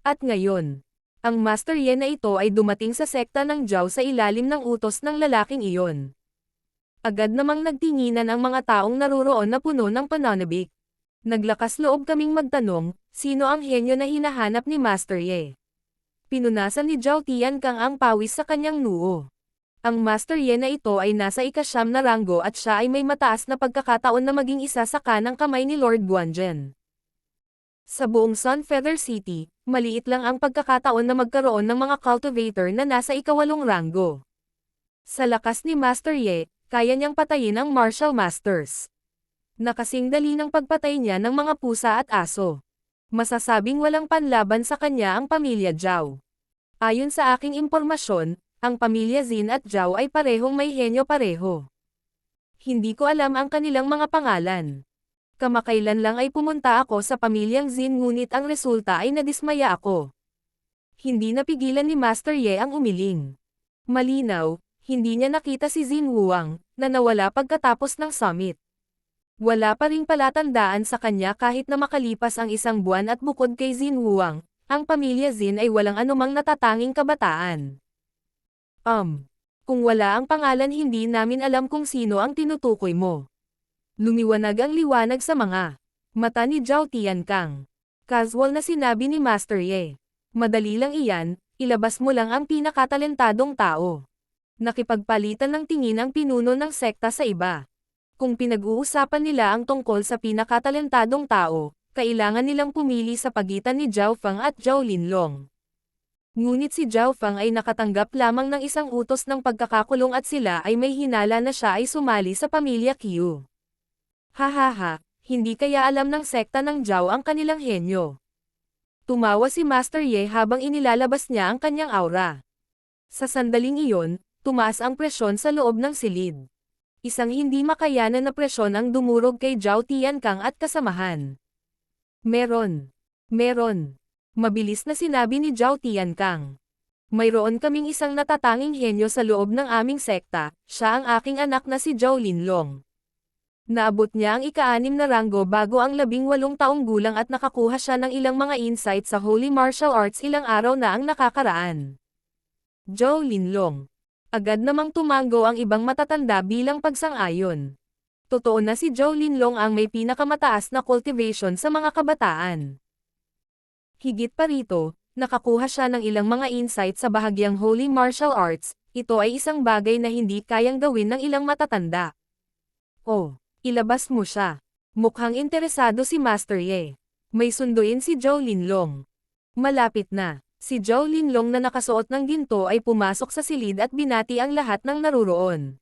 At ngayon, ang Master Ye na ito ay dumating sa sekta ng Zhao sa ilalim ng utos ng lalaking iyon. Agad namang nagtinginan ang mga taong naruroon na puno ng pananabik. Naglakas loob kaming magtanong, sino ang henyo na hinahanap ni Master Ye? Pinunasan ni Zhao Tiankang ang pawis sa kanyang noo. Ang Master Ye na ito ay nasa ika-9 na ranggo at siya ay may mataas na pagkakataon na maging isa sa kanang kamay ni Lord Guanzhen. Sa buong Sun Feather City, maliit lang ang pagkakataon na magkaroon ng mga cultivator na nasa ika-8 ranggo. Sa lakas ni Master Ye, kaya niyang patayin ang martial masters. Nakasing dali ng pagpatay niya ng mga pusa at aso. Masasabing walang panlaban sa kanya ang pamilya Zhao. Ayon sa aking impormasyon, ang pamilya Zin at Zhao ay parehong may henyo pareho. Hindi ko alam ang kanilang mga pangalan. Kamakailan lang ay pumunta ako sa pamilyang Zin ngunit ang resulta ay nadismaya ako. Hindi napigilan ni Master Ye ang umiling. Malinaw, hindi niya nakita si Zin Wuang, na nawala pagkatapos ng summit. Wala pa ring palatandaan sa kanya kahit na makalipas ang 1 buwan at bukod kay Zin Wuang, ang pamilya Zin ay walang anumang natatanging kabataan. Kung wala ang pangalan hindi namin alam kung sino ang tinutukoy mo. Lumiwanag ang liwanag sa mga mata ni Zhao Tiankang. Casual na sinabi ni Master Ye. Madali lang iyan, ilabas mo lang ang pinakatalentadong tao. Nakipagpalitan ng tingin ang pinuno ng sekta sa iba. Kung pinag-uusapan nila ang tungkol sa pinakatalentadong tao, kailangan nilang pumili sa pagitan ni Zhao Fang at Zhao Linlong. Ngunit si Zhao Fang ay nakatanggap lamang ng isang utos ng pagkakakulong at sila ay may hinala na siya ay sumali sa pamilya Qiu. Hahaha, hindi kaya alam ng sekta ng Zhao ang kanilang henyo. Tumawa si Master Ye habang inilalabas niya ang kanyang aura. Sa sandaling iyon, tumaas ang presyon sa loob ng silid. Isang hindi makayanan na presyon ang dumurog kay Zhao Tiankang at kasamahan. Meron. Mabilis na sinabi ni Zhao Tiankang. Mayroon kaming isang natatanging henyo sa loob ng aming sekta, siya ang aking anak na si Zhao Linlong. Naabot niya ang ika-6 na ranggo bago ang 18 taong gulang at nakakuha siya ng ilang mga insight sa Holy Martial Arts ilang araw na ang nakakaraan. Zhao Linlong. Agad namang tumango ang ibang matatanda bilang pagsang-ayon. Totoo na si Zhao Linlong ang may pinakamataas na cultivation sa mga kabataan. Higit pa rito, nakakuha siya ng ilang mga insight sa bahagyang Holy Martial Arts, ito ay isang bagay na hindi kayang gawin ng ilang matatanda. Oh! Ilabas mo siya. Mukhang interesado si Master Ye. May sunduin si Zhao Linlong. Malapit na. Si Zhao Linlong na nakasuot ng ginto ay pumasok sa silid at binati ang lahat ng naruroon.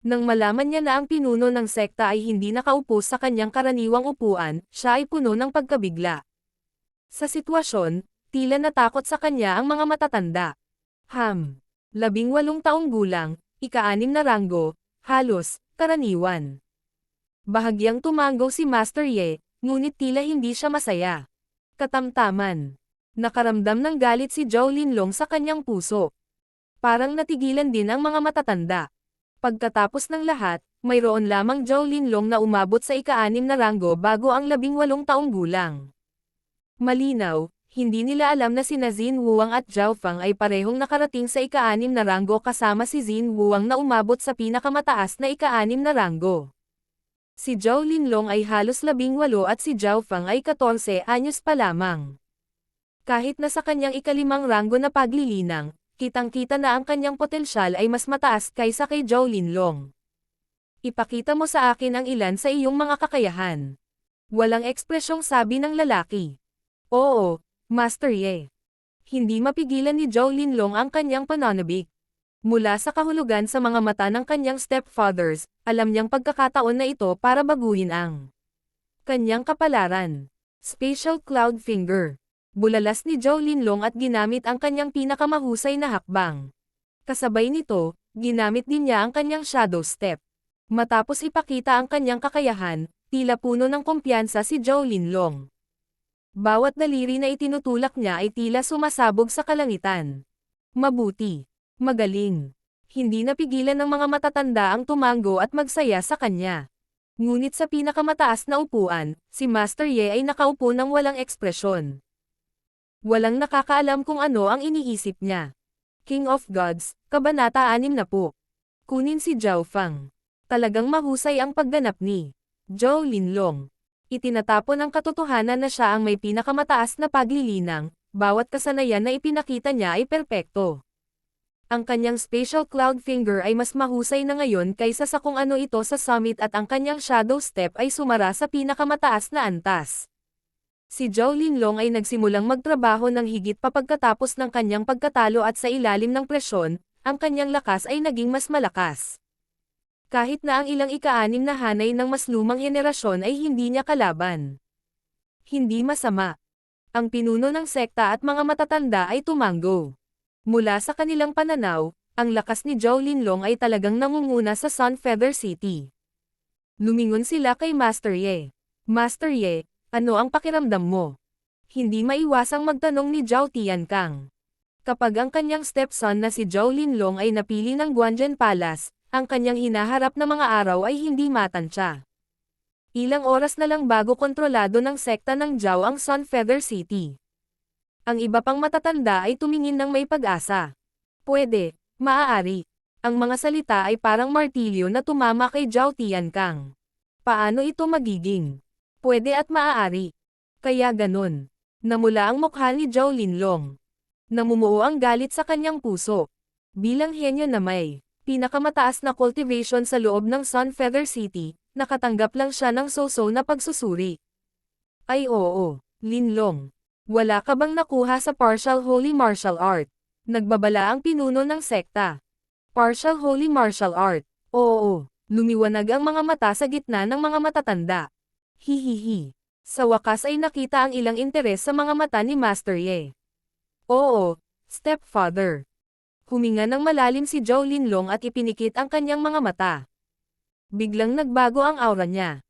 Nang malaman niya na ang pinuno ng sekta ay hindi nakaupo sa kanyang karaniwang upuan, siya ay puno ng pagkabigla. Sa sitwasyon, tila natakot sa kanya ang mga matatanda. 18 taong gulang, ika-6 na ranggo, halos, karaniwan. Bahagyang tumango si Master Ye, ngunit tila hindi siya masaya. Katamtaman. Nakaramdam ng galit si Zhao Linlong sa kanyang puso. Parang natigilan din ang mga matatanda. Pagkatapos ng lahat, mayroon lamang Zhao Linlong na umabot sa ika-6 na ranggo bago ang 18 taong gulang. Malinaw, hindi nila alam na sina Zin Wuang at Zhao Fang ay parehong nakarating sa ika-6 na ranggo kasama si Zin Wuang na umabot sa pinakamataas na ika-6 na ranggo. Si Zhao Linlong ay halos 18 at si Zhao Fang ay 14 anyos pa lamang. Kahit na sa kanyang ika-5 ranggo na paglilinang, kitang-kita na ang kanyang potensyal ay mas mataas kaysa kay Zhao Linlong. Ipakita mo sa akin ang ilan sa iyong mga kakayahan. Walang ekspresyong sabi ng lalaki. Oo, Master Ye. Hindi mapigilan ni Zhao Linlong ang kanyang pananabik. Mula sa kahulugan sa mga mata ng kanyang stepfathers, alam niyang pagkakataon na ito para baguhin ang kanyang kapalaran. Spatial Cloud Finger. Bulalas ni Zhao Linlong at ginamit ang kanyang pinakamahusay na hakbang. Kasabay nito, ginamit din niya ang kanyang shadow step. Matapos ipakita ang kanyang kakayahan, tila puno ng kumpiyansa si Zhao Linlong. Bawat daliri na itinutulak niya ay tila sumasabog sa kalangitan. Mabuti. Magaling. Hindi napigilan ng mga matatanda ang tumango at magsaya sa kanya. Ngunit sa pinakamataas na upuan, si Master Ye ay nakaupo ng walang ekspresyon. Walang nakakaalam kung ano ang iniisip niya. King of Gods, Kabanata 60. Kunin si Zhao Fang. Talagang mahusay ang pagganap ni Zhou Linlong. Itinatapon ang katotohanan na siya ang may pinakamataas na paglilinang, bawat kasanayan na ipinakita niya ay perpekto. Ang kanyang Spatial Cloud Finger ay mas mahusay na ngayon kaysa sa kung ano ito sa summit at ang kanyang Shadow Step ay sumara sa pinakamataas na antas. Si Zhou Linlong ay nagsimulang magtrabaho ng higit pa pagkatapos ng kanyang pagkatalo at sa ilalim ng presyon, ang kanyang lakas ay naging mas malakas. Kahit na ang ilang ika-6 na hanay ng mas lumang henerasyon ay hindi niya kalaban. Hindi masama. Ang pinuno ng sekta at mga matatanda ay tumanggo. Mula sa kanilang pananaw, ang lakas ni Zhou Linlong ay talagang nangunguna sa Sun Feather City. Lumingon sila kay Master Ye. Master Ye, ano ang pakiramdam mo? Hindi maiwasang magtanong ni Zhao Tiankang. Kapag ang kanyang stepson na si Zhou Linlong ay napili ng Guanzhen Palace, ang kanyang hinaharap na mga araw ay hindi matansya. Ilang oras na lang bago kontrolado ng sekta ng Zhao ang Sun Feather City. Ang iba pang matatanda ay tumingin ng may pag-asa. Pwede, maaari. Ang mga salita ay parang martilyo na tumama kay Zhao Tiankang. Paano ito magiging? Pwede at maaari. Kaya ganun. Namula ang mukha ni Zhou Linlong. Namumuo ang galit sa kanyang puso. Bilang henyo na may pinakamataas na cultivation sa loob ng Sun Feather City, nakatanggap lang siya ng so-so na pagsusuri. Ay oo, Linlong. Wala ka bang nakuha sa Partial Holy Martial Art? Nagbabala ang pinuno ng sekta. Partial Holy Martial Art. Oo, lumiwanag ang mga mata sa gitna ng mga matatanda. Hihihi. Sa wakas ay nakita ang ilang interes sa mga mata ni Master Ye. Oo, stepfather. Huminga ng malalim si Zhou Linlong at ipinikit ang kanyang mga mata. Biglang nagbago ang aura niya.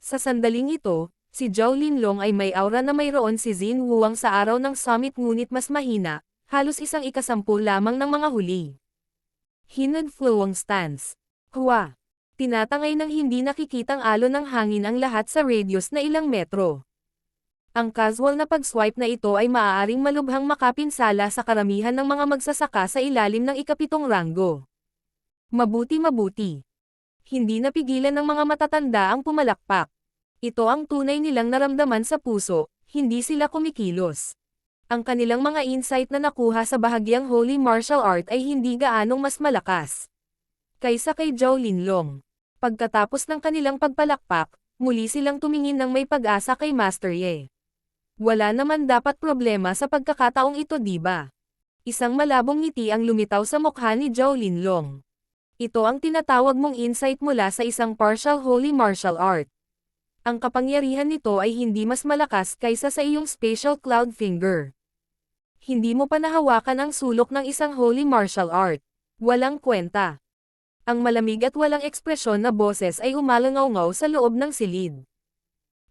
Sa sandaling ito, si Zhou Linlong ay may aura na mayroon si Xin Wuang sa araw ng summit ngunit mas mahina, halos 1/10 lamang ng mga huli. Hinad flowing stance. Tinatangay ng hindi nakikitang alon ng hangin ang lahat sa radius na ilang metro. Ang casual na pag-swipe na ito ay maaaring malubhang makapinsala sa karamihan ng mga magsasaka sa ilalim ng ika-7 ranggo. Mabuti. Hindi napigilan ng mga matatanda ang pumalakpak. Ito ang tunay nilang naramdaman sa puso, hindi sila kumikilos. Ang kanilang mga insight na nakuha sa bahagyang Holy Martial Art ay hindi gaanong mas malakas kaysa kay Zhou Linlong. Pagkatapos ng kanilang pagpalakpak, muli silang tumingin ng may pag-asa kay Master Ye. Wala naman dapat problema sa pagkakataong ito, diba? Isang malabong ngiti ang lumitaw sa mukha ni Zhou Linlong. Ito ang tinatawag mong insight mula sa isang partial holy martial art. Ang kapangyarihan nito ay hindi mas malakas kaysa sa iyong spatial cloud finger. Hindi mo pa nahawakan ang sulok ng isang holy martial art. Walang kwenta. Ang malamig at walang ekspresyon na boses ay umalangaw-ngaw sa loob ng silid.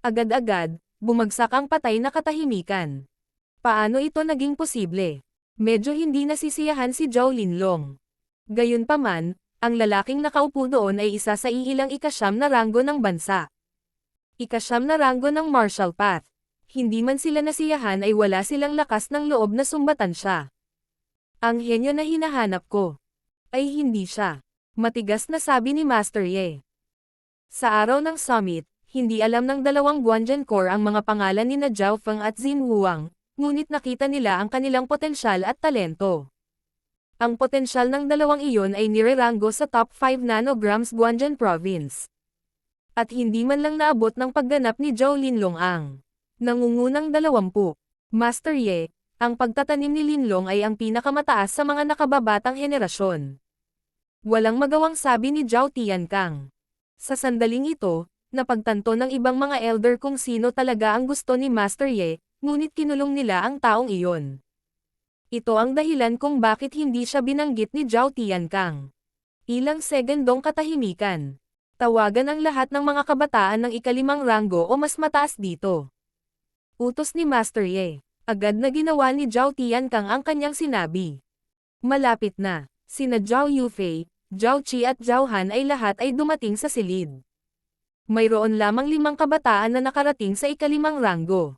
Agad-agad, bumagsak ang patay na katahimikan. Paano ito naging posible? Medyo hindi nasisiyahan si Zhou Linlong. Gayunpaman, ang lalaking nakaupo doon ay isa sa iilang ika-9 na ranggo ng bansa. Ika-9 na ranggo ng martial path. Hindi man sila nasiyahan ay wala silang lakas ng loob na sumbatan siya. Ang henyo na hinahanap ko ay hindi siya. Matigas na sabi ni Master Ye. Sa araw ng summit, hindi alam ng dalawang Guanzhen Corps ang mga pangalan ni Zhao Feng at Xin Wuang, ngunit nakita nila ang kanilang potensyal at talento. Ang potensyal ng dalawang iyon ay nireranggo sa top 5 nanograms Guanzhen Province. At hindi man lang naabot ng pagganap ni Zhou Linlong ang nangungunang 20. Master Ye, ang pagtatanim ni Linlong ay ang pinakamataas sa mga nakababatang henerasyon. Walang magawang sabi ni Zhao Tiankang. Sa sandaling ito, napagtanto ng ibang mga elder kung sino talaga ang gusto ni Master Ye, ngunit kinulong nila ang taong iyon. Ito ang dahilan kung bakit hindi siya binanggit ni Zhao Tiankang. Ilang segundong katahimikan. Tawagan ang lahat ng mga kabataan ng ika-5 ranggo o mas mataas dito. Utos ni Master Ye. Agad na ginawa ni Zhao Tiankang ang kanyang sinabi. Malapit na. Sina Zhao Yufei, Zhao Qi at Zhao Han ay lahat ay dumating sa silid. Mayroon lamang 5 kabataan na nakarating sa ika-5 ranggo.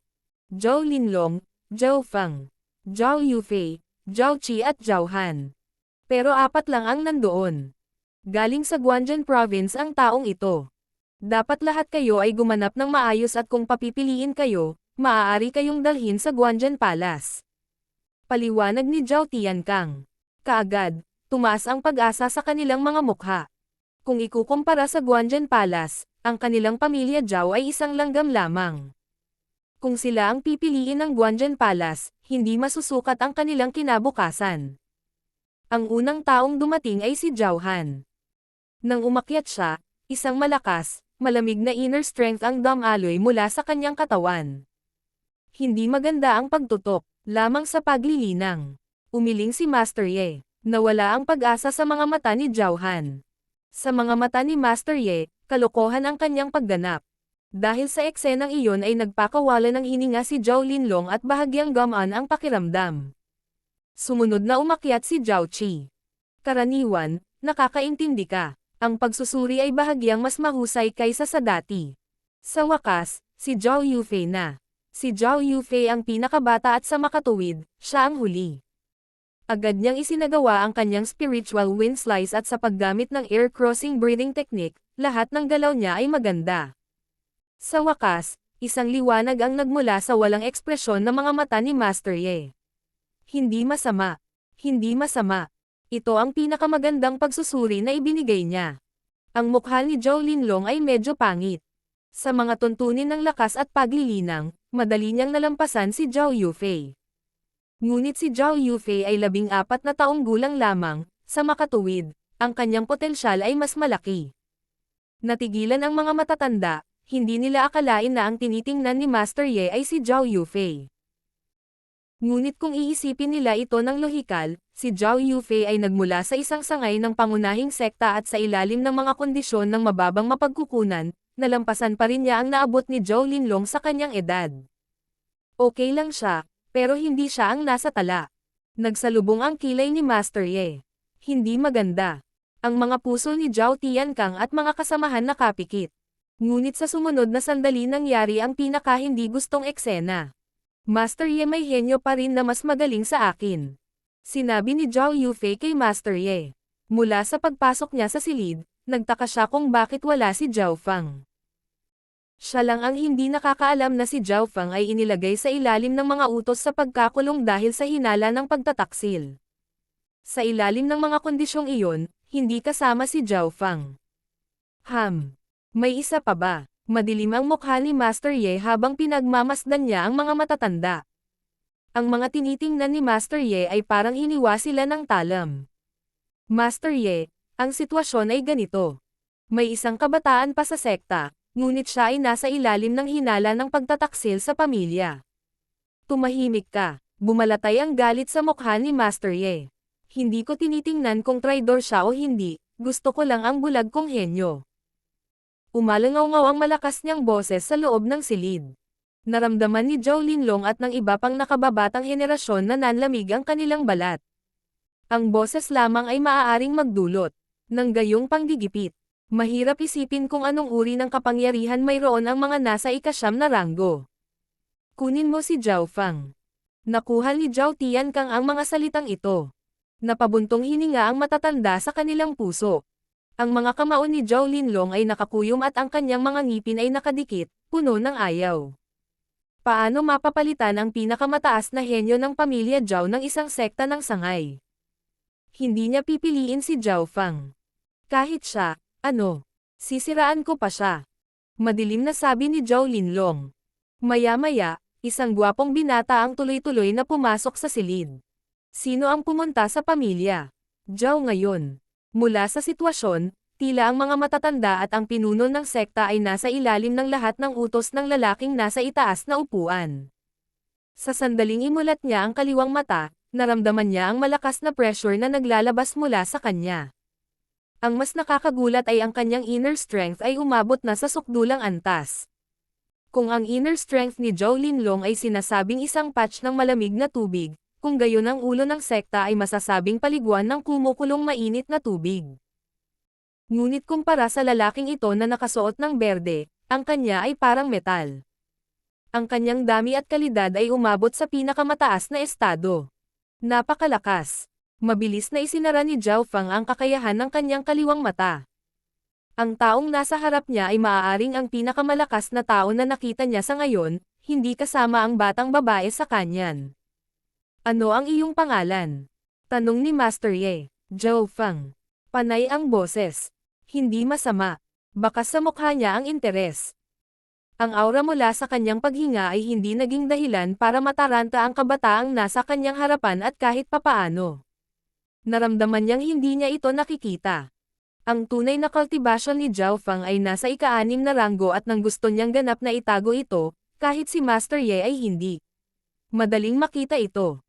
Zhao Linlong, Zhao Feng, Zhao Yufei, Zhao Qi at Zhao Han. Pero 4 lang ang nandoon. Galing sa Guangzhou Province ang taong ito. Dapat lahat kayo ay gumanap ng maayos at kung papipiliin kayo, maaari kayong dalhin sa Guangzhou Palace. Paliwanag ni Zhao Tiankang. Kaagad, tumaas ang pag-asa sa kanilang mga mukha. Kung ikukumpara sa Guangzhou Palace, ang kanilang pamilya Zhao ay isang langgam lamang. Kung sila ang pipiliin ng Guangzhou Palace, hindi masusukat ang kanilang kinabukasan. Ang unang taong dumating ay si Zhao Han. Nang umakyat siya, isang malakas, malamig na inner strength ang dumaloy mula sa kanyang katawan. Hindi maganda ang pagtutok, lamang sa paglilinang. Umiling si Master Ye. Nawala ang pag-asa sa mga mata ni Zhao Han. Sa mga mata ni Master Ye, kalokohan ang kanyang pagganap. Dahil sa eksenang iyon ay nagpakawala ng hininga si Zhao Linlong at bahagyang gumaan ang pakiramdam. Sumunod na umakyat si Zhao Qi. Karaniwan, nakakaintindi ka. Ang pagsusuri ay bahagyang mas mahusay kaysa sa dati. Sa wakas, si Zhao Yufei na. Si Zhao Yufei ang pinakabata at sa makatuwid, siya ang huli. Agad niyang isinagawa ang kanyang spiritual wind slice at sa paggamit ng air crossing breathing technique, lahat ng galaw niya ay maganda. Sa wakas, isang liwanag ang nagmula sa walang ekspresyon ng mga mata ni Master Ye. Hindi masama. Hindi masama. Ito ang pinakamagandang pagsusuri na ibinigay niya. Ang mukha ni Zhao Linlong ay medyo pangit. Sa mga tuntunin ng lakas at paglilinang, madali niyang nalampasan si Zhao Yufei. Ngunit si Zhao Yufei ay 14 na taong gulang lamang, sa makatuwid, ang kanyang potensyal ay mas malaki. Natigilan ang mga matatanda, hindi nila akalain na ang tinitingnan ni Master Ye ay si Zhao Yufei. Ngunit kung iisipin nila ito ng lohikal, si Zhao Yufei ay nagmula sa isang sangay ng pangunahing sekta at sa ilalim ng mga kondisyon ng mababang mapagkukunan, nalampasan pa rin niya ang naabot ni Zhao Linlong sa kanyang edad. Okay lang siya, pero hindi siya ang nasa tala. Nagsalubong ang kilay ni Master Ye. Hindi maganda. Ang mga puso ni Zhao Tiankang at mga kasamahan nakapikit. Ngunit sa sumunod na sandali nangyari ang pinaka-hindi gustong eksena. Master Ye, may henyo pa rin na mas magaling sa akin. Sinabi ni Zhao Yufei kay Master Ye. Mula sa pagpasok niya sa silid, nagtaka siya kung bakit wala si Zhao Feng. Siya lang ang hindi nakakaalam na si Zhao Feng ay inilagay sa ilalim ng mga utos sa pagkakulong dahil sa hinala ng pagtataksil. Sa ilalim ng mga kondisyong iyon, hindi kasama si Zhao Feng. May isa pa ba? Madilim ang mukha ni Master Ye habang pinagmamasdan niya ang mga matatanda. Ang mga tinitingnan ni Master Ye ay parang hiniwa sila ng talam. Master Ye, ang sitwasyon ay ganito. May isang kabataan pa sa sekta, ngunit siya ay nasa ilalim ng hinala ng pagtataksil sa pamilya. Tumahimik ka. Bumalatay ang galit sa mukha ni Master Ye. Hindi ko tinitingnan kung traidor siya o hindi, gusto ko lang ang bulag kong henyo. Umalangaw-ngaw ang malakas niyang boses sa loob ng silid. Naramdaman ni Zhao Linlong at ng iba pang nakababatang henerasyon na nanlamig ang kanilang balat. Ang boses lamang ay maaaring magdulot ng gayong panggigipit. Mahirap isipin kung anong uri ng kapangyarihan mayroon ang mga nasa ika-9 na ranggo. Kunin mo si Zhao Feng. Nakuha ni Zhao Tiankang ang mga salitang ito. Napabuntong hininga ang matatanda sa kanilang puso. Ang mga kamao ni Zhao Linlong ay nakakuyom at ang kanyang mga ngipin ay nakadikit, puno ng ayaw. Paano mapapalitan ang pinakamataas na henyo ng pamilya Zhao ng isang sekta ng sangay? Hindi niya pipiliin si Zhao Feng. Kahit siya, sisiraan ko pa siya. Madilim na sabi ni Zhao Linlong. Maya-maya, isang gwapong binata ang tuloy-tuloy na pumasok sa silid. Sino ang pumunta sa pamilya? Zhao ngayon. Mula sa sitwasyon, tila ang mga matatanda at ang pinuno ng sekta ay nasa ilalim ng lahat ng utos ng lalaking nasa itaas na upuan. Sa sandaling imulat niya ang kaliwang mata, naramdaman niya ang malakas na pressure na naglalabas mula sa kanya. Ang mas nakakagulat ay ang kanyang inner strength ay umabot na sa sukdulang antas. Kung ang inner strength ni Zhao Linlong ay sinasabing isang patch ng malamig na tubig, kung gayon ang ulo ng sekta ay masasabing paliguan ng kumukulong mainit na tubig. Ngunit kumpara sa lalaking ito na nakasuot ng berde, ang kanya ay parang metal. Ang kanyang dami at kalidad ay umabot sa pinakamataas na estado. Napakalakas. Mabilis na isinara ni Zhao Fang ang kakayahan ng kanyang kaliwang mata. Ang taong nasa harap niya ay maaaring ang pinakamalakas na tao na nakita niya sa ngayon, hindi kasama ang batang babae sa kanyan. Ano ang iyong pangalan? Tanong ni Master Ye. Zhao Fang. Panay ang boses. Hindi masama. Baka sa mukha niya ang interes. Ang aura mula sa kanyang paghinga ay hindi naging dahilan para mataranta ang kabataang nasa kanyang harapan at kahit papaano. Naramdaman niyang hindi niya ito nakikita. Ang tunay na kultibasyon ni Zhao Fang ay nasa ika-6 na ranggo at nang gusto niyang ganap na itago ito, kahit si Master Ye ay hindi. Madaling makita ito.